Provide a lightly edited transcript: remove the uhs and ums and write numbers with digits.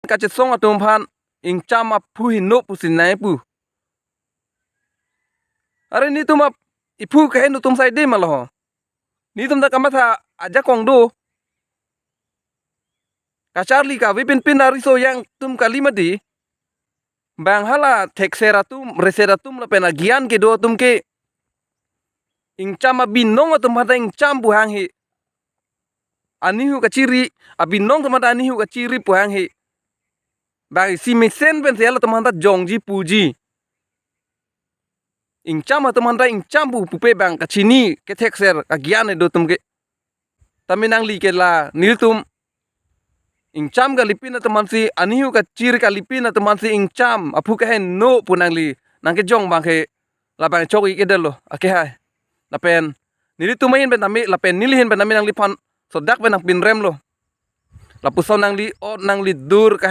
kache song atum phan ing chama pu hinu pu sinai pu are ni tum ipu ka henu tum sai de malaho ni tum da kamatha aja kong do ka charli ka vipin pinari so yang tum kalima di bang hala tekseratum reseratum la pena gian ke do tum ke ing chama binong atum hata ing cham pu hang hi anihu ka ciri abinong tum hata anihu ka ciri pu hang hi bagi si mesen pen sela tum hata jongji puji ing cham atum hata ing cham pu pe bang ka chini ke tekser ka gian do tum ke taminang li ke la nil tum ing cham ga lipina teman si anihu ka ciri ka lipina teman si ing cham apu ka hen no punang li nang ke jong bang ke la bang choki ke delo ake hai la pen nili tumain ben nami la pen nilihin ben nami nang lipan sodak ben nang pin rem lo la pusaw nang li o nang li dur ka